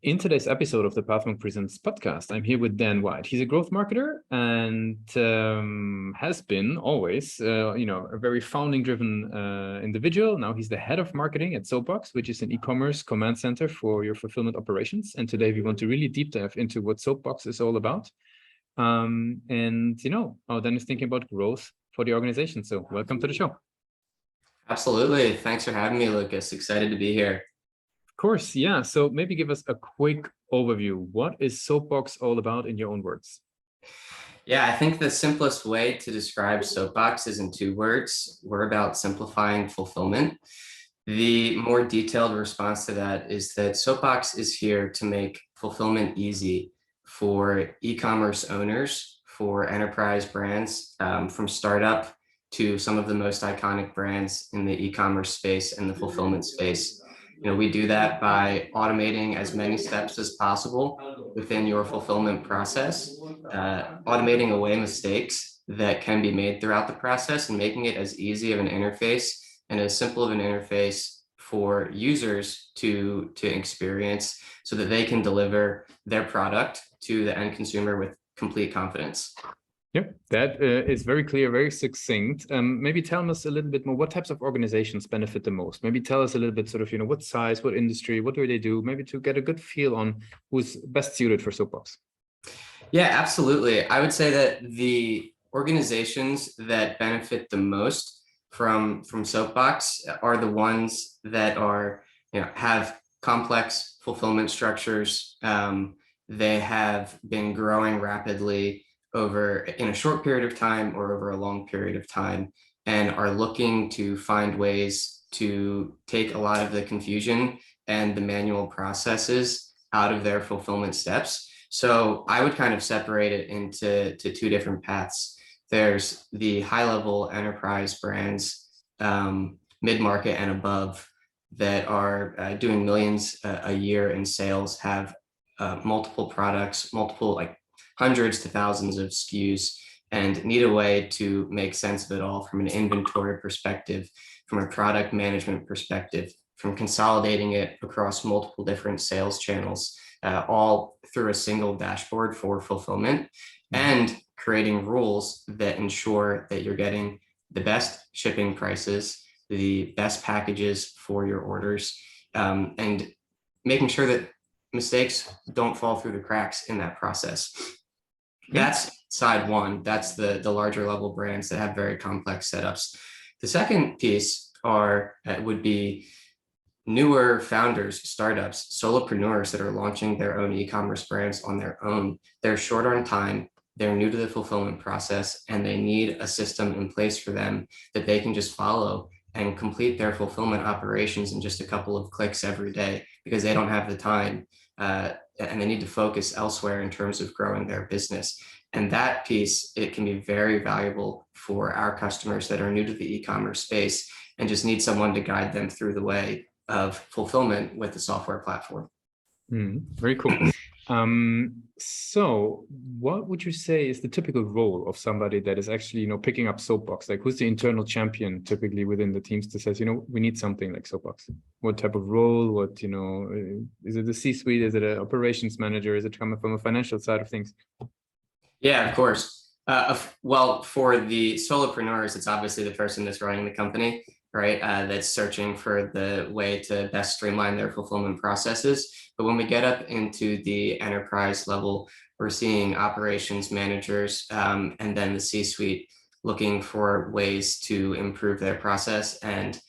In today's episode of the Pathmark Presents podcast, I'm here with Dan White. He's a growth marketer and has been always, a very founding-driven individual. Now he's the head of marketing at Soapbox, which is an e-commerce command center for your fulfillment operations. And today we want to really deep dive into what Soapbox is all about. Dan is thinking about growth for the organization. So welcome to the show. Absolutely. Thanks for having me, Lucas. Excited to be here. Of course, yeah. So maybe give us a quick overview. What is Soapbox all about in your own words? Yeah, I think the simplest way to describe Soapbox is in two words. We're about simplifying fulfillment. The more detailed response to that is that Soapbox is here to make fulfillment easy for e-commerce owners, for enterprise brands, from startup to some of the most iconic brands in the e-commerce space and the fulfillment space. We do that by automating as many steps as possible within your fulfillment process, automating away mistakes that can be made throughout the process and making it as easy of an interface and as simple of an interface for users to experience so that they can deliver their product to the end consumer with complete confidence. Yep, that is very clear, very succinct. Maybe tell us a little bit more, what types of organizations benefit the most? Maybe tell us a little bit what size, what industry, what do they do? Maybe to get a good feel on who's best suited for Soapbox. Yeah, absolutely. I would say that the organizations that benefit the most from Soapbox are the ones that are, have complex fulfillment structures. They have been growing rapidly in a short period of time or over a long period of time, and are looking to find ways to take a lot of the confusion and the manual processes out of their fulfillment steps. So I would kind of separate it into two different paths. There's the high-level enterprise brands, mid-market and above, that are doing millions a year in sales, have multiple products, hundreds to thousands of SKUs, and need a way to make sense of it all from an inventory perspective, from a product management perspective, from consolidating it across multiple different sales channels, all through a single dashboard for fulfillment, and creating rules that ensure that you're getting the best shipping prices, the best packages for your orders, and making sure that mistakes don't fall through the cracks in that process. That's side one. That's the larger level brands that have very complex setups. The second piece would be newer founders, startups, solopreneurs that are launching their own e-commerce brands on their own. They're short on time, they're new to the fulfillment process, and they need a system in place for them that they can just follow and complete their fulfillment operations in just a couple of clicks every day, because they don't have the time and they need to focus elsewhere in terms of growing their business. And that piece, it can be very valuable for our customers that are new to the e-commerce space and just need someone to guide them through the way of fulfillment with the software platform. Very cool. So what would you say is the typical role of somebody that is actually, picking up Soapbox? Like, who's the internal champion typically within the teams that says, we need something like Soapbox? What type of role? What, is it the C-suite? Is it an operations manager? Is it coming from a financial side of things? Yeah, of course. Well, for the solopreneurs, it's obviously the person that's running the company, right? That's searching for the way to best streamline their fulfillment processes. But when we get up into the enterprise level, we're seeing operations managers and then the C-suite looking for ways to improve their process. And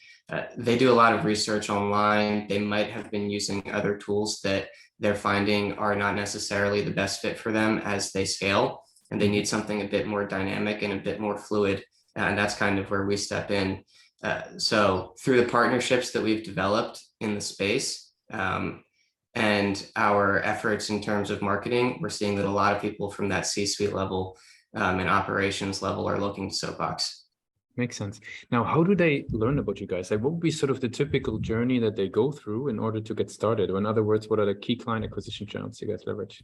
they do a lot of research online. They might have been using other tools that they're finding are not necessarily the best fit for them as they scale, and they need something a bit more dynamic and a bit more fluid. And that's kind of where we step in. So through the partnerships that we've developed in the space and our efforts in terms of marketing, we're seeing that a lot of people from that C-suite level and operations level are looking to Soapbox. Makes sense. Now, how do they learn about you guys? Like, what would be sort of the typical journey that they go through in order to get started? Or in other words, what are the key client acquisition channels you guys leverage?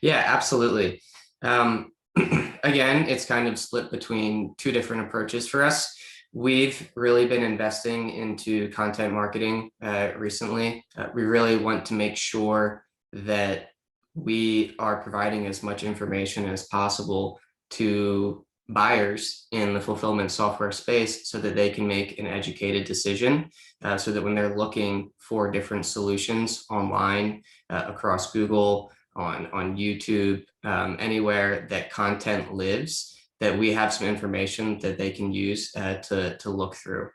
Yeah, absolutely. Again, it's kind of split between two different approaches for us. We've really been investing into content marketing recently. We really want to make sure that we are providing as much information as possible to buyers in the fulfillment software space so that they can make an educated decision, so that when they're looking for different solutions online, across Google, on YouTube, anywhere that content lives, that we have some information that they can use to look through.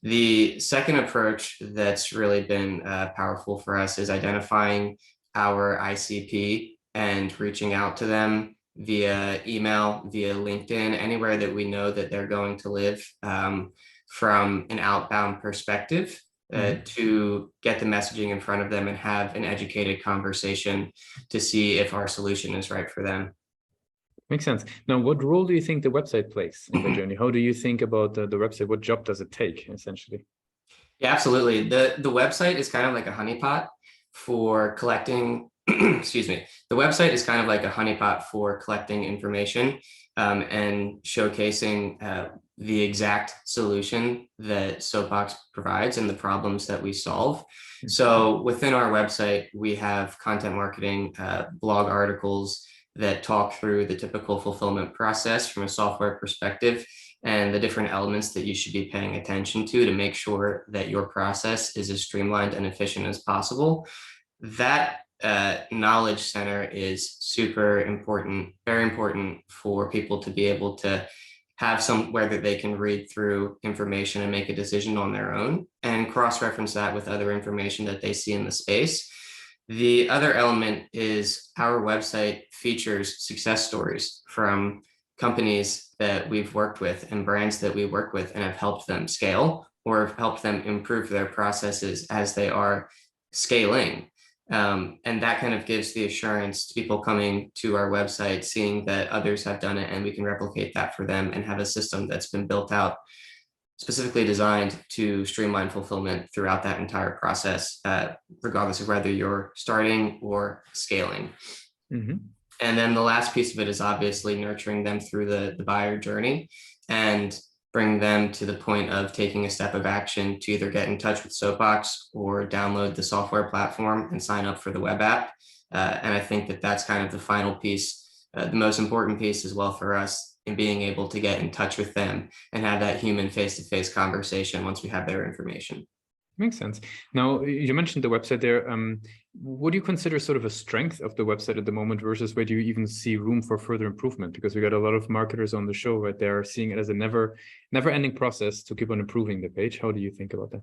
The second approach that's really been powerful for us is identifying our ICP and reaching out to them via email, via LinkedIn, anywhere that we know that they're going to live, from an outbound perspective, to get the messaging in front of them and have an educated conversation to see if our solution is right for them. Makes sense. Now, what role do you think the website plays in the journey? How do you think about the website? What job does it take, essentially? Yeah, absolutely. The website is kind of like a honeypot for collecting, excuse me, the website is kind of like a honeypot for collecting information, and showcasing the exact solution that Soapbox provides and the problems that we solve. So within our website, we have content marketing, blog articles that talk through the typical fulfillment process from a software perspective, and the different elements that you should be paying attention to make sure that your process is as streamlined and efficient as possible. That knowledge center is super important, very important for people to be able to have somewhere that they can read through information and make a decision on their own and cross-reference that with other information that they see in the space. The other element is our website features success stories from companies that we've worked with and brands that we work with and have helped them scale or have helped them improve their processes as they are scaling. And that kind of gives the assurance to people coming to our website, seeing that others have done it and we can replicate that for them and have a system that's been built out, specifically designed to streamline fulfillment throughout that entire process, regardless of whether you're starting or scaling. And then the last piece of it is obviously nurturing them through the buyer journey and bring them to the point of taking a step of action to either get in touch with Soapbox or download the software platform and sign up for the web app. And I think that that's kind of the final piece, the most important piece as well for us in being able to get in touch with them and have that human face-to-face conversation once we have their information. Makes sense. Now, you mentioned the website there. What do you consider sort of a strength of the website at the moment versus where do you even see room for further improvement? Because we got a lot of marketers on the show right there seeing it as a never-ending process to keep on improving the page. How do you think about that?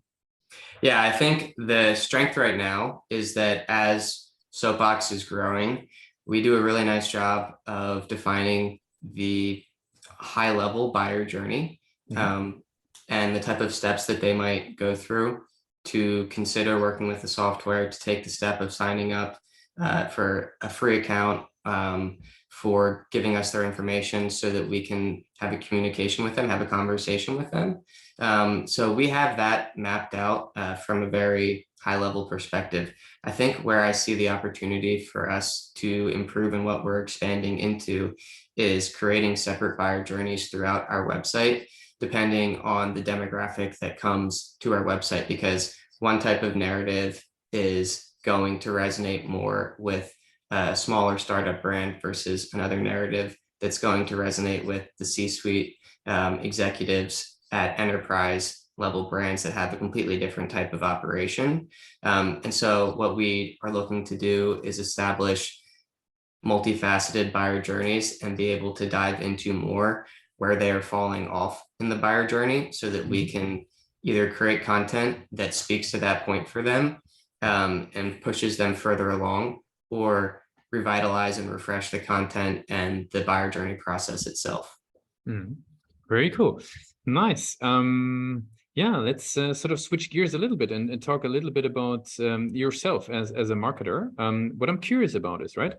Yeah, I think the strength right now is that as Soapbox is growing, we do a really nice job of defining the high-level buyer journey, and the type of steps that they might go through to consider working with the software, to take the step of signing up for a free account, for giving us their information so that we can have a communication with them, have a conversation with them. So we have that mapped out from a very high level perspective. I think where I see the opportunity for us to improve and what we're expanding into is creating separate buyer journeys throughout our website, depending on the demographic that comes to our website, because one type of narrative is going to resonate more with a smaller startup brand versus another narrative that's going to resonate with the C-suite executives at enterprise level brands that have a completely different type of operation. And so what we are looking to do is establish multifaceted buyer journeys and be able to dive into more where they are falling off in the buyer journey so that we can either create content that speaks to that point for them, and pushes them further along, or revitalize and refresh the content and the buyer journey process itself. Very cool. Nice. Yeah, let's sort of switch gears a little bit and talk a little bit about yourself as a marketer. What I'm curious about is, right,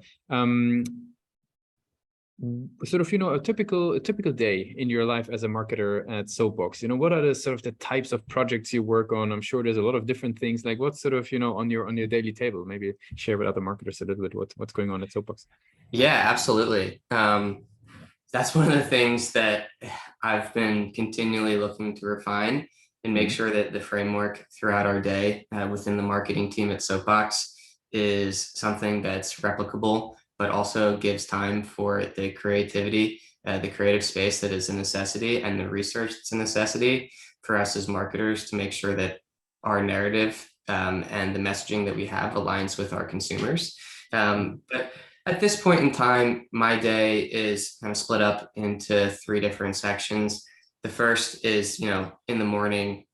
sort of, a typical day in your life as a marketer at Soapbox. What are the sort of the types of projects you work on? I'm sure there's a lot of different things. Like what's sort of, on your daily table? Maybe share with other marketers a little bit what's going on at Soapbox. Yeah, absolutely. That's one of the things that I've been continually looking to refine and make sure that the framework throughout our day within the marketing team at Soapbox is something that's replicable, but also gives time for the creativity, the creative space that is a necessity, and the research that's a necessity for us as marketers to make sure that our narrative and the messaging that we have aligns with our consumers. But at this point in time, my day is kind of split up into 3 different sections. The first is, in the morning,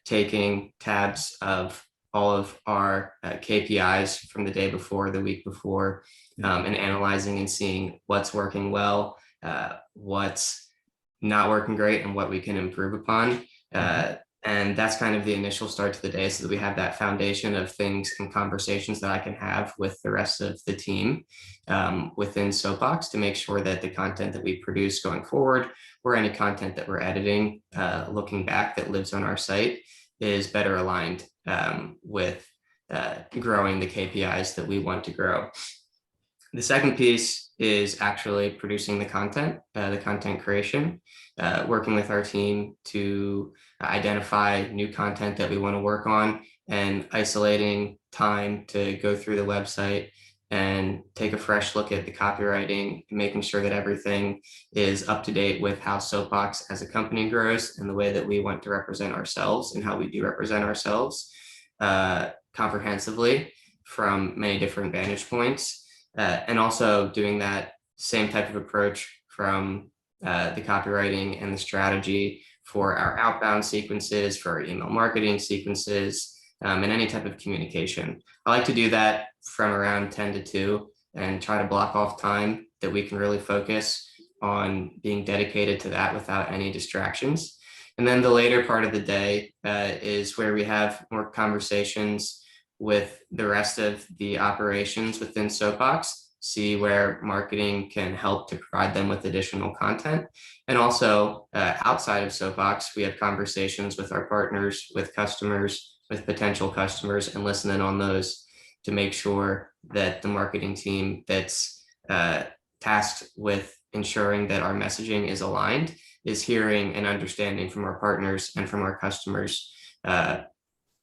taking tabs of all of our KPIs from the day before, the week before, and analyzing and seeing what's working well, what's not working great, and what we can improve upon. And that's kind of the initial start to the day, so that we have that foundation of things and conversations that I can have with the rest of the team within Soapbox to make sure that the content that we produce going forward, or any content that we're editing looking back that lives on our site, is better aligned with growing the KPIs that we want to grow. The second piece is actually producing the content creation, working with our team to identify new content that we want to work on, and isolating time to go through the website and take a fresh look at the copywriting, making sure that everything is up to date with how Soapbox as a company grows and the way that we want to represent ourselves and how we do represent ourselves comprehensively from many different vantage points. And also doing that same type of approach from the copywriting and the strategy for our outbound sequences, for our email marketing sequences, and any type of communication. I like to do that from around 10 to 2 and try to block off time that we can really focus on being dedicated to that without any distractions. And then the later part of the day is where we have more conversations with the rest of the operations within Soapbox, see where marketing can help to provide them with additional content. And also outside of Soapbox, we have conversations with our partners, with customers, with potential customers, and listen in on those to make sure that the marketing team that's tasked with ensuring that our messaging is aligned is hearing and understanding from our partners and from our customers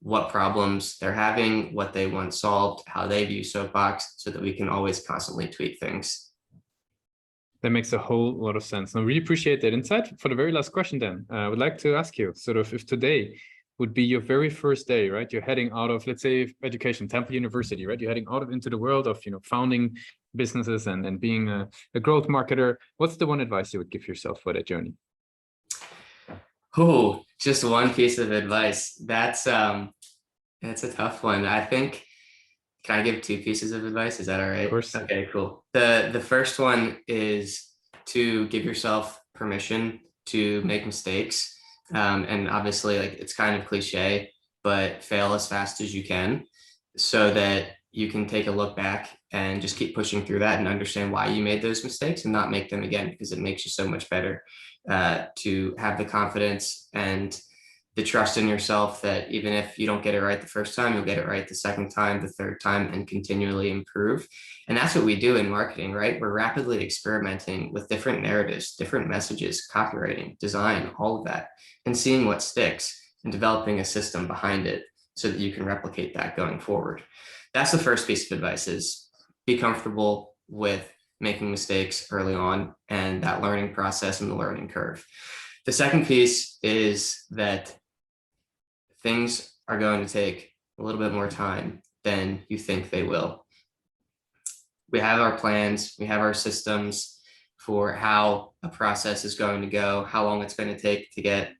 what problems they're having, what they want solved, how they view Soapbox, so that we can always constantly tweak things. That makes a whole lot of sense. I really appreciate that insight. For the very last question then, I would like to ask you, sort of, if today would be your very first day, right? You're heading out of, let's say, education, Temple University, right? You're heading out into the world of, founding businesses and being a growth marketer. What's the one advice you would give yourself for that journey? Oh, just one piece of advice. That's a tough one. I think, can I give 2 pieces of advice? Is that all right? Of course. Okay, cool. The first one is to give yourself permission to make mistakes. And obviously, like, it's kind of cliche, but fail as fast as you can, so that you can take a look back and just keep pushing through that and understand why you made those mistakes and not make them again, because it makes you so much better to have the confidence and the trust in yourself that even if you don't get it right the first time, you'll get it right the second time, the third time, and continually improve. And that's what we do in marketing, right? We're rapidly experimenting with different narratives, different messages, copywriting, design, all of that, and seeing what sticks and developing a system behind it so that you can replicate that going forward. That's the first piece of advice: is be comfortable with making mistakes early on and that learning process and the learning curve. The second piece is that things are going to take a little bit more time than you think they will. We have our plans, we have our systems for how a process is going to go, how long it's going to take to get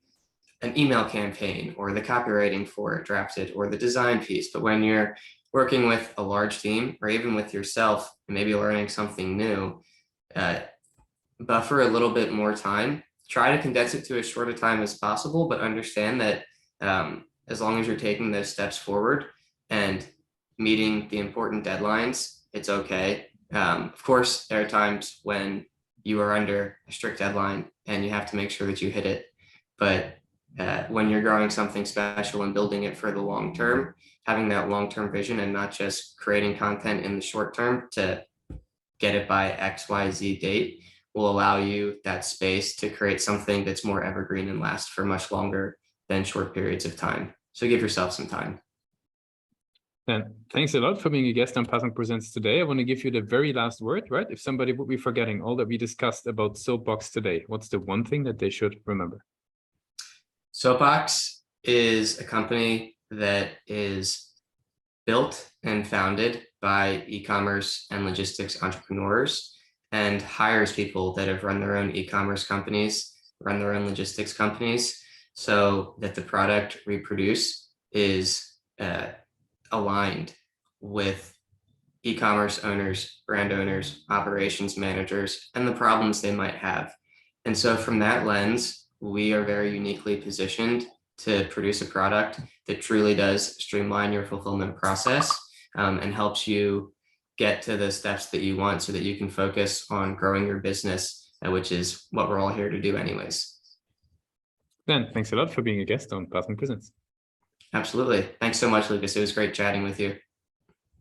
an email campaign or the copywriting for it drafted or the design piece. But when you're working with a large team, or even with yourself, and maybe learning something new, buffer a little bit more time. Try to condense it to as short a time as possible, but understand that as long as you're taking those steps forward and meeting the important deadlines, it's okay. Of course, there are times when you are under a strict deadline and you have to make sure that you hit it. But when you're growing something special and building it for the long term, having that long-term vision and not just creating content in the short term to get it by XYZ date will allow you that space to create something that's more evergreen and last for much longer than short periods of time. So give yourself some time. And thanks a lot for being a guest on Passing Presents today. I want to give you the very last word, right? If somebody would be forgetting all that we discussed about Soapbox today, what's the one thing that they should remember? Soapbox is a company that is built and founded by e-commerce and logistics entrepreneurs and hires people that have run their own e-commerce companies, run their own logistics companies, so that the product we produce is aligned with e-commerce owners, brand owners, operations managers, and the problems they might have. And so from that lens, we are very uniquely positioned to produce a product that truly does streamline your fulfillment process and helps you get to the steps that you want so that you can focus on growing your business, which is what we're all here to do anyways. Dan, thanks a lot for being a guest on Passing Presents. Absolutely. Thanks so much, Lucas. It was great chatting with you.